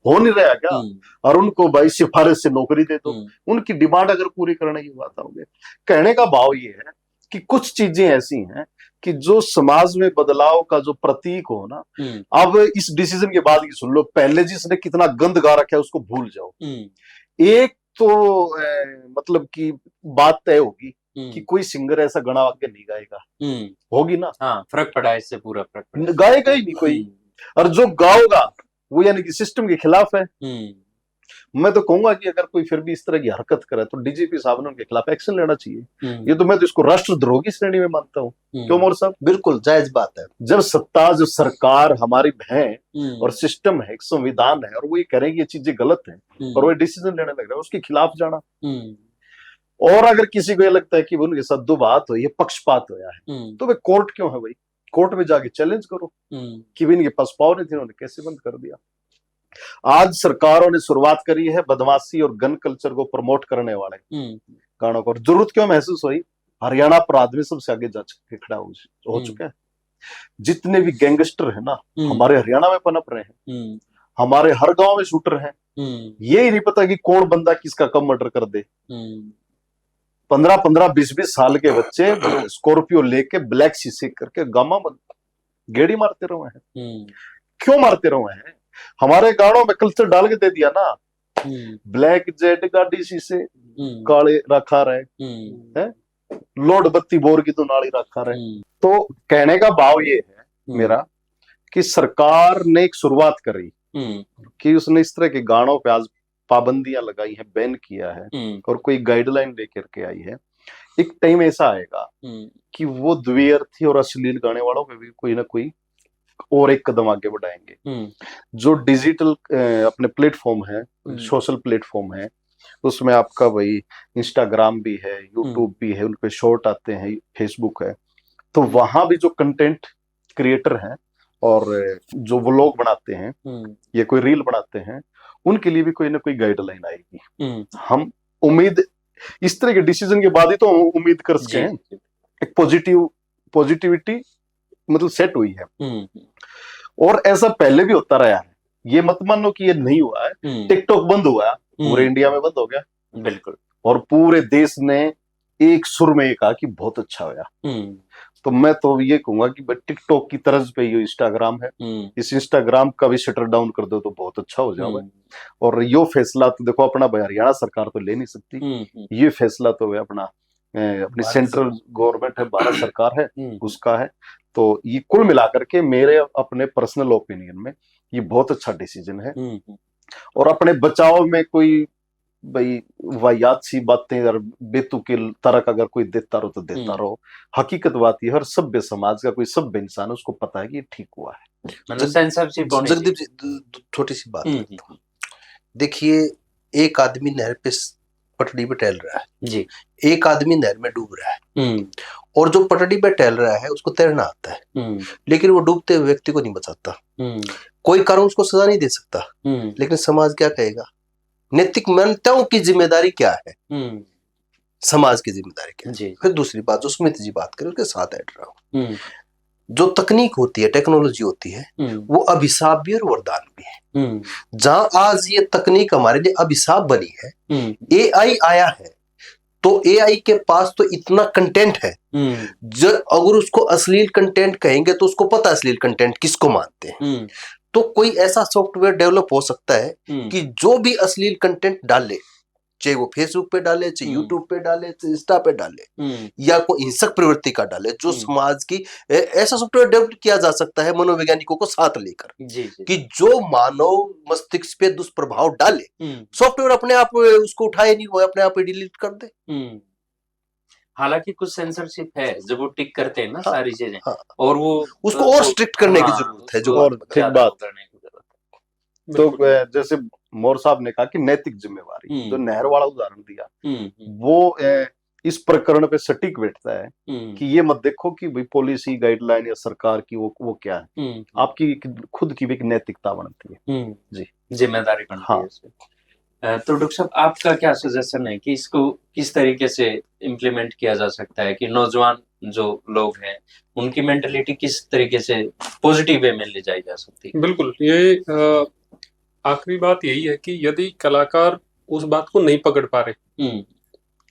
S2: हो नहीं रहा क्या। और उनको भाई सिफारिश से नौकरी दे दो। उनकी डिमांड अगर पूरी करने की बात आओगे, कहने का भाव ये है कि कुछ चीजें ऐसी हैं कि जो समाज में बदलाव का जो प्रतीक हो ना। अब इस डिसीजन के बाद की सुन लो, पहले जिसने कितना गंद गा रखा है उसको भूल जाओ। एक तो मतलब की बात तय होगी कि कोई सिंगर ऐसा गाना आगे नहीं गाएगा, होगी ना। हाँ, फर्क पड़ा इससे, पूरा फर्क पड़ा, गाएगा ही नहीं कोई। और जो गाओगा वो यानी कि सिस्टम के खिलाफ है। मैं तो कहूंगा कि अगर कोई फिर भी इस तरह की हरकत करे तो डीजीपी साहब ने उनके खिलाफ एक्शन लेना चाहिए। ये तो मैं तो इसको राष्ट्रद्रोह की श्रेणी में मानता हूँ। क्यों मोर साहब? बिल्कुल जायज बात है। जब सत्ता, जो सरकार हमारी है और सिस्टम है, एक संविधान है, और वो ये करेंगे ये चीजें गलत है और वो डिसीजन लेने लग रहा है, उसके खिलाफ जाना और अगर किसी को ये लगता है कि उनके साथ दो बात हुई है, पक्षपात हुआ है, तो वे कोर्ट क्यों है भाई? कोर्ट में जाके चैलेंज करो कि भी इनके पास पावर नहीं थी, उन्होंने कैसे बंद कर दिया। आज सरकारों ने शुरुआत करी है बदमाशी और गन कल्चर को प्रमोट करने वाले गानों को। जरूरत क्यों महसूस हुई? हरियाणा अपराध में सबसे आगे जा के खड़ा हो चुका है। जितने भी गैंगस्टर है ना, हमारे हरियाणा में पनप रहे हैं। हमारे हर गांव में शूटर हैं। ये ही नहीं पता कि कौन बंदा किसका कब मर्डर कर दे। 15-15, 20-20 साल के बच्चे स्कॉर्पियो लेके ब्लैक शीशे करके गामा गेड़ी मारते रहे हैं। क्यों मारते रहे हैं? हमारे गाड़ों में कल्चर डाल के दे दिया ना, ब्लैक जेट गाड़ी शीशे काले रखा रहे हैं, लोड बत्ती बोर की तो नाली रखा रहे। तो कहने का भाव ये है मेरा कि सरकार ने एक शुरुआत करी कि उसने इस तरह के गानों पे आज पाबंदियां लगाई है, बैन किया है और कोई गाइडलाइन लेकर के आई है। एक टाइम ऐसा आएगा कि वो द्व्यर्थी और अश्लील गाने वालों पे भी कोई ना कोई और एक कदम आगे बढ़ाएंगे। जो डिजिटल अपने प्लेटफॉर्म है, सोशल प्लेटफॉर्म है, उसमें आपका भाई इंस्टाग्राम भी है, यूट्यूब भी है, उनपे शॉर्ट आते हैं, फेसबुक है, तो वहां भी जो कंटेंट क्रिएटर हैं और जो व्लॉग बनाते हैं या कोई रील बनाते हैं, उनके लिए भी कोई ना कोई गाइडलाइन आएगी। हम उम्मीद इस तरह के डिसीजन के बाद ही तो उम्मीद कर सके हैं एक पॉजिटिविटी मतलब सेट हुई है। और ऐसा पहले भी होता रहा है, ये मत मानो कि ये नहीं हुआ है। टिकटॉक बंद हुआ, पूरे इंडिया में बंद हो गया,
S1: बिल्कुल,
S2: और पूरे देश ने एक सुर में कहा कि बहुत अच्छा हुआ। तो मैं तो ये कहूंगा कि टिकटॉक की तर्ज पे ये इंस्टाग्राम है, इस इंस्टाग्राम का भी शटर डाउन कर दो तो बहुत अच्छा हो जाए। और यो फैसला तो देखो अपना हरियाणा सरकार तो ले नहीं सकती, ये फैसला तो है अपनी सेंट्रल गवर्नमेंट है, भारत सरकार है, उसका है। तो ये कुल मिलाकर के मेरे अपने पर्सनल ओपिनियन में ये बहुत अच्छा डिसीजन है। और अपने बचाव में कोई भाई वाहियात सी बातें अगर बेतुके तरक अगर कोई देता रहो तो देता रहो। हकीकत बात ये हर सभ्य समाज का कोई सभ्य इंसान उसको पता है कि ये ठीक हुआ है।
S3: जगदीप जी छोटी सी बात देखिए, एक आदमी नहर पे पटड़ी पे टहल रहा है जी, एक आदमी नहर में डूब रहा है, और जो पटड़ी पे टहल रहा है उसको तैरना आता है, लेकिन वो डूबते हुए व्यक्ति को नहीं बचाता। कोई कानून उसको सजा नहीं दे सकता, लेकिन समाज क्या कहेगा? नैतिक मान्यताओं की जिम्मेदारी क्या है, समाज की जिम्मेदारी क्या है? फिर दूसरी बात जो सुमित जी बात करें उसके साथ ऐड रहा हूं, जो तकनीक होती है, टेक्नोलॉजी होती है, वो अभिशाप भी और वरदान भी है। जहां आज ये तकनीक हमारे लिए अभिशाप बनी है, एआई आया है, तो एआई के पास तो इतना कंटेंट है, जब अगर उसको अश्लील कंटेंट कहेंगे तो उसको पता अश्लील कंटेंट किसको मानते हैं। तो कोई ऐसा सॉफ्टवेयर डेवलप हो सकता है कि जो भी अश्लील कंटेंट डाले, चाहे वो फेसबुक पे डाले, चाहे यूट्यूब पे डाले, चाहे इंस्टा पे डाले, या कोई हिंसक प्रवृत्ति का डाले, जो समाज की ऐसा सॉफ्टवेयर डेवलप किया जा सकता है मनोवैज्ञानिकों को साथ लेकर कि जो मानव मस्तिष्क पे दुष्प्रभाव डाले, सॉफ्टवेयर अपने आप उसको उठाए नहीं, वो अपने आप डिलीट कर दे।
S1: हालांकि कुछ सेंसरशिप है जब वो टिक करते हैं ना सारी चीजें, और वो
S3: उसको और स्ट्रिक्ट करने की जरूरत है। जो
S2: और ठीक बात तो जैसे मोर साहब ने कहा कि नैतिक जिम्मेवारी, जो नहर वाला उदाहरण दिया, वो इस प्रकरण पे सटीक बैठता है कि ये मत देखो कि भाई पॉलिसी गाइडलाइन या सरकार की वो क्या है, आपकी खुद की भी एक नैतिकता बनती है जी,
S1: जिम्मेदारी बनती है। तो डॉक्टर साहब आपका क्या सजेशन है कि इसको किस तरीके से इम्प्लीमेंट किया जा सकता है कि नौजवान जो लोग हैं उनकी मेंटलिटी किस तरीके से पॉजिटिव वे में ले जाई जा सकती है?
S4: बिल्कुल, ये आखिरी बात यही है कि यदि कलाकार उस बात को नहीं पकड़ पा रहे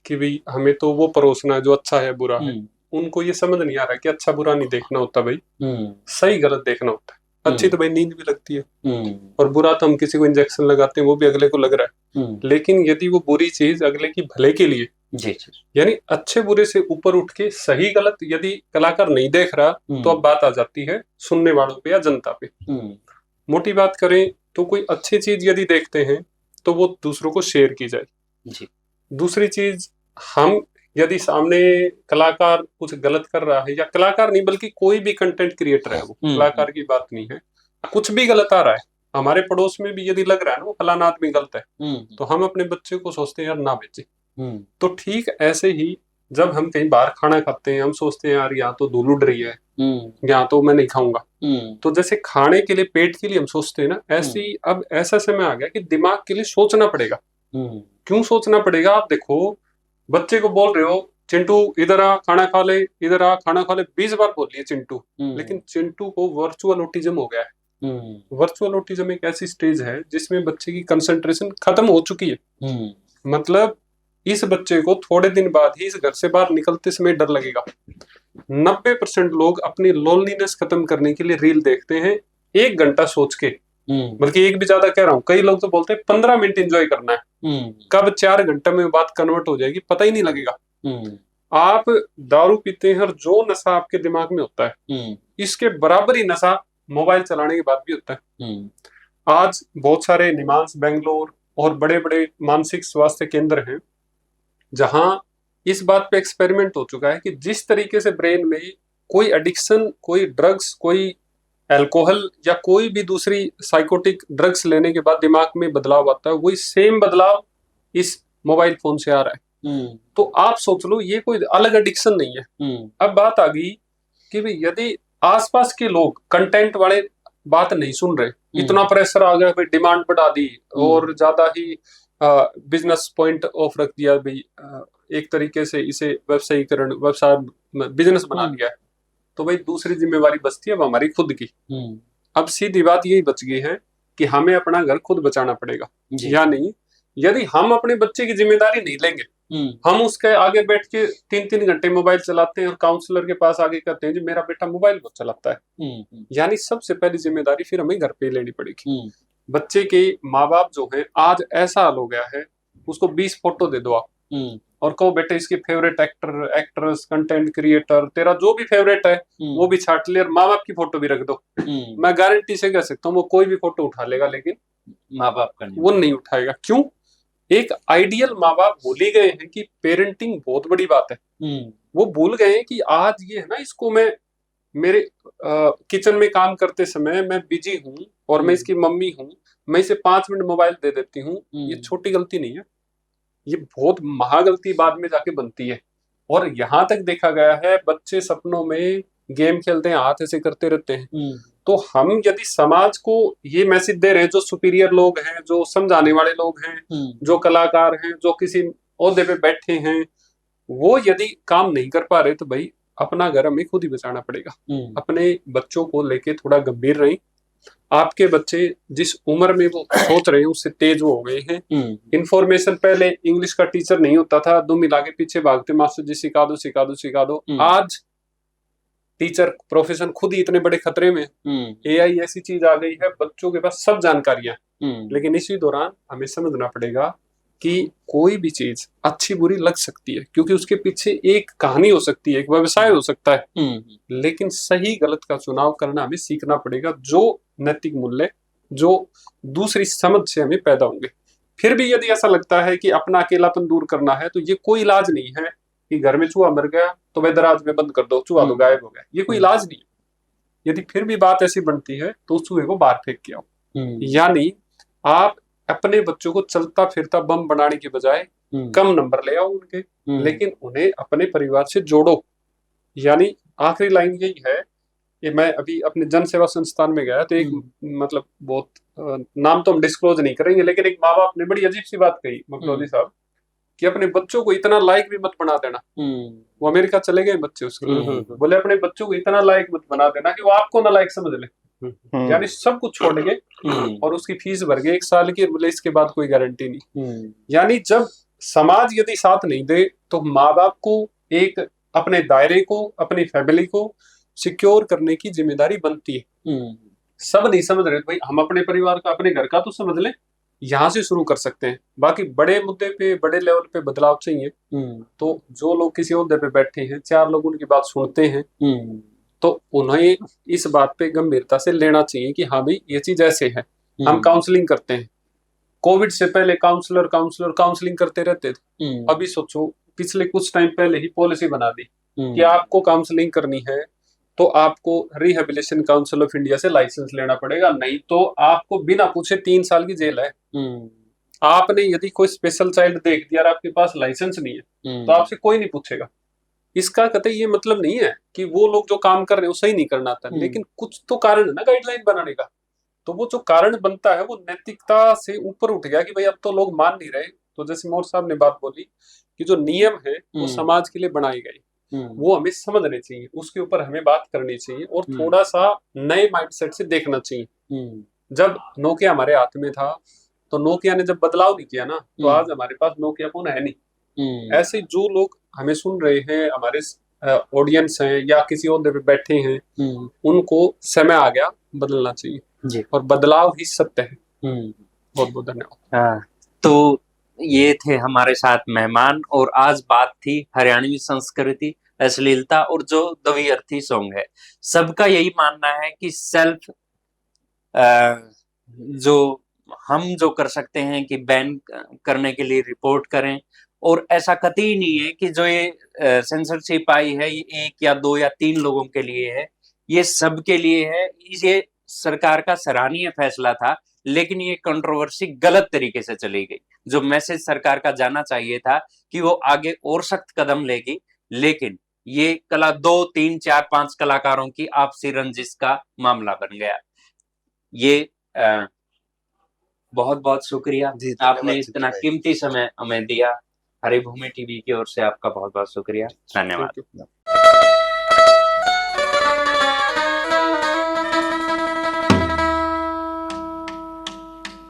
S4: कि भाई हमें तो वो परोसना है जो अच्छा है बुरा है, उनको ये समझ नहीं आ रहा कि अच्छा बुरा नहीं देखना होता भाई, सही गलत देखना होता है। अच्छी तो भाई नींद भी लगती है, और बुरा तो हम किसी को इंजेक्शन लगाते हैं वो भी अगले को लग रहा है, लेकिन यदि वो बुरी चीज अगले की भले के लिए, यानी अच्छे बुरे से ऊपर उठ के सही गलत यदि कलाकार नहीं देख रहा, तो अब बात आ जाती है सुनने वालों पे या जनता पे। मोटी बात करें तो कोई अच्छी चीज यदि देखते हैं तो वो दूसरों को शेयर की जाए। दूसरी चीज, हम यदि सामने कलाकार कुछ गलत कर रहा है, या कलाकार नहीं बल्कि कोई भी कंटेंट क्रिएटर है, वो कलाकार की बात नहीं है, कुछ भी गलत आ रहा है, हमारे पड़ोस में भी यदि लग रहा है ना वो फलाना आदमी गलत है, तो हम अपने बच्चे को सोचते हैं यार ना बेचे, तो ठीक ऐसे ही जब हम कहीं बाहर खाना खाते हैं, हम सोचते हैं यार यहाँ तो धूल उड़ रही है, यहाँ तो मैं नहीं खाऊंगा। तो जैसे खाने के लिए, पेट के लिए हम सोचते हैं ना, ऐसे ही अब ऐसा समय आ गया कि दिमाग के लिए सोचना पड़ेगा। क्यों सोचना पड़ेगा? आप देखो, बच्चे को बोल रहे हो चिंटू इधर आ खाना खा ले, इधर आ खाना खा ले, 20 बार बोल लिया चिंटू, लेकिन चिंटू को वर्चुअल ऑटिज्म हो गया है। वर्चुअल ऑटिज्म एक ऐसी स्टेज है जिसमें बच्चे की कंसंट्रेशन खत्म हो चुकी है। मतलब इस बच्चे को थोड़े दिन बाद ही इस घर से बाहर निकलते समय डर लगेगा। 90% लोग अपनी लोनलीनेस खत्म करने के लिए रील देखते हैं 1 घंटा सोच के, बल्कि एक भी ज्यादा कह रहा हूं, कई लोग तो बोलते हैं 15 मिनट एंजॉय करना है। कब 4 घंटे में बात कन्वर्ट हो जाएगी पता ही नहीं लगेगा। आप दारू पीते हैं और जो नशा आपके दिमाग में होता है, इसके बराबर ही नशा मोबाइल चलाने के बाद भी होता है। आज बहुत सारे निमांस, बेंगलोर और बड़े बड़े मानसिक स्वास्थ्य केंद्र हैं जहां इस बात पे एक्सपेरिमेंट हो चुका है कि जिस तरीके से ब्रेन में कोई एडिक्शन, कोई ड्रग्स, कोई अल्कोहल या कोई भी दूसरी साइकोटिक ड्रग्स लेने के बाद दिमाग में बदलाव आता है, वही सेम बदलाव इस मोबाइल फोन से आ रहा है। तो आप सोच लो, ये कोई अलग एडिक्शन नहीं है। अब बात आ गई कि भाई यदि आसपास के लोग कंटेंट वाले बात नहीं सुन रहे, इतना प्रेशर आ गया, भाई डिमांड बढ़ा दी और ज्यादा ही बिजनेस पॉइंट ऑफ रख दिया, भाई एक तरीके से इसे व्यवसायीकरण, व्यवसाय बिजनेस बना दिया है, तो भाई दूसरी जिम्मेवारी बचती है अब हमारी खुद की। अब सीधी बात यही बच गई है कि हमें अपना घर खुद बचाना पड़ेगा। यानी यदि हम अपने बच्चे की जिम्मेदारी नहीं लेंगे, हम उसके आगे बैठ के 3-3 घंटे मोबाइल चलाते हैं और काउंसलर के पास आगे कहते हैं जी मेरा बेटा मोबाइल बहुत चलाता है, यानी सबसे पहली जिम्मेदारी फिर हमें घर पे लेनी पड़ेगी। बच्चे के माँ बाप जो है, आज ऐसा हाल हो गया है, उसको 20 फोटो दे दो आप और कहो बेटे इसके favourite actor, actress, content creator, तेरा जो भी फेवरेट है वो भी छाट ले और माँ बाप की फोटो भी रख दो। मैं गारंटी से कह सकता हूँ वो कोई भी फोटो उठा लेगा, लेकिन
S1: माँ बाप का नहीं,
S4: वो नहीं उठाएगा। क्यों? एक आइडियल माँ बाप भूल ही गए हैं कि पेरेंटिंग बहुत बड़ी बात है। वो भूल गए हैं कि आज ये है ना, इसको मैं मेरे किचन में काम करते समय मैं बिजी हूँ और मैं इसकी मम्मी हूँ, मैं इसे 5 मिनट मोबाइल दे देती हूँ, ये छोटी गलती नहीं है, ये बहुत महागलती बाद में जाके बनती है। और यहाँ तक देखा गया है बच्चे सपनों में गेम खेलते हैं, हाथ ऐसे करते रहते हैं। तो हम यदि समाज को ये मैसेज दे रहे हैं, जो सुपीरियर लोग हैं, जो समझाने वाले लोग हैं, जो कलाकार हैं, जो किसी ओहदे पे बैठे हैं, वो यदि काम नहीं कर पा रहे, तो भाई अपना घर हमें खुद ही बचाना पड़ेगा। अपने बच्चों को लेके थोड़ा गंभीर रहें। आपके बच्चे जिस उम्र में वो सोच रहे हैं उससे तेज वो हो गए हैं। इंफॉर्मेशन, पहले इंग्लिश का टीचर नहीं होता था, दुम मिला के पीछे भागते, मास्टर जी सिखा दो सिखा दो सिखा दो। आज टीचर प्रोफेशन खुद ही इतने बड़े खतरे में। एआई ऐसी चीज आ गई है, बच्चों के पास सब जानकारियां, लेकिन इसी दौरान हमें समझना पड़ेगा कि कोई भी चीज अच्छी बुरी लग सकती है, क्योंकि उसके पीछे एक कहानी हो सकती है, एक व्यवसाय हो सकता है, लेकिन सही गलत का चुनाव करना हमें सीखना पड़ेगा, जो नैतिक मूल्य, जो दूसरी समझ से हमें पैदा होंगे। फिर भी यदि ऐसा लगता है कि अपना अकेलापन दूर करना है, तो ये कोई इलाज नहीं है कि घर में चूहा मर गया तो वह दराज में बंद कर दो, चूहा तो गायब हो गया, ये कोई इलाज नहीं है। यदि फिर भी बात ऐसी बनती है तो उस चूहे को बाहर फेंक के आओ। यानी आप अपने बच्चों को चलता फिरता बम बनाने के बजाय कम नंबर ले आओ उनके, लेकिन उन्हें अपने परिवार से जोड़ो। यानी आखिरी लाइन यही है कि मैं अभी अपने जन सेवा संस्थान में गया तो एक मतलब बहुत नाम तो हम डिस्क्लोज नहीं करेंगे, लेकिन एक माँ बाप ने बड़ी अजीब सी बात कही, मकरौली साहब, कि अपने बच्चों को इतना लायक भी मत बना देना। वो अमेरिका चले गए बच्चे उसके, बोले अपने बच्चों को इतना लायक मत बना देना कि वो आपको ना लायक समझ ले। यानी सब कुछ छोड़ के और उसकी फीस भर गए 1 साल की, बोले इसके बाद कोई गारंटी नहीं। यानी जब समाज यदि साथ नहीं दे तो माँ बाप को एक अपने दायरे को, अपनी फैमिली को सिक्योर करने की जिम्मेदारी बनती है। सब नहीं समझ रहे, भाई हम अपने परिवार का, अपने घर का तो समझ लें, यहाँ से शुरू कर सकते हैं। बाकी बड़े मुद्दे पे, बड़े लेवल पे बदलाव चाहिए, तो जो लोग किसी ओहदे पे बैठे हैं, 4 लोग उनकी बात सुनते हैं, तो उन्हें इस बात पे गंभीरता से लेना चाहिए कि हाँ भाई ये चीज ऐसे है। हम काउंसलिंग करते हैं, कोविड से पहले काउंसलिंग करते रहते थे। अभी सोचो, पिछले कुछ टाइम पहले ही पॉलिसी बना दी कि आपको काउंसलिंग करनी है तो आपको रिहेबिलिटेशन काउंसिल ऑफ इंडिया से लाइसेंस लेना पड़ेगा, नहीं तो आपको बिना पूछे 3 साल की जेल है। आपने यदि कोई स्पेशल चाइल्ड देख दिया और आपके पास लाइसेंस नहीं है तो आपसे कोई नहीं पूछेगा। इसका कतई ये मतलब नहीं है कि वो लोग जो काम कर रहे हैं वो सही नहीं करना आता, लेकिन कुछ तो कारण है ना गाइडलाइन बनाने का। तो वो जो कारण बनता है वो नैतिकता से ऊपर उठ गया कि भाई अब तो लोग मान नहीं रहे। तो जैसे मोर साहब ने बात बोली कि जो नियम है वो समाज के लिए बनाए गए, वो हमें समझने चाहिए, उसके ऊपर हमें बात करनी चाहिए और थोड़ा सा नए माइंडसेट से देखना चाहिए। जब नोकिया हमारे हाथ में था तो नोकिया ने जब बदलाव नहीं किया ना, तो आज हमारे पास नोकिया फोन है नहीं। ऐसे जो लोग हमें सुन रहे हैं, हमारे ऑडियंस हैं या किसी और पे बैठे हैं, उनको समय आ गया, बदलना चाहिए
S1: जी।
S4: और बदलाव ही सत्य है। बहुत बहुत धन्यवाद।
S1: तो ये थे हमारे साथ मेहमान और आज बात थी हरियाणवी संस्कृति, अश्लीलता और जो दवी अर्थी सॉन्ग है। सबका यही मानना है कि सेल्फ जो हम जो कर सकते हैं कि बैन करने के लिए रिपोर्ट करें, और ऐसा कतई नहीं है कि जो ये सेंसरशिप आई है ये 1 या 2 या 3 लोगों के लिए है, ये सबके लिए है। ये सरकार का सराहनीय फैसला था, लेकिन ये कंट्रोवर्सी गलत तरीके से चली गई। जो मैसेज सरकार का जाना चाहिए था कि वो आगे और सख्त कदम लेगी, लेकिन ये कला 2, 3, 4, 5 कलाकारों की आपसी रंजिश का मामला बन गया। ये बहुत बहुत शुक्रिया, आपने इतना कीमती समय हमें दिया। हरिभूमि टीवी की ओर से आपका बहुत बहुत शुक्रिया, धन्यवाद।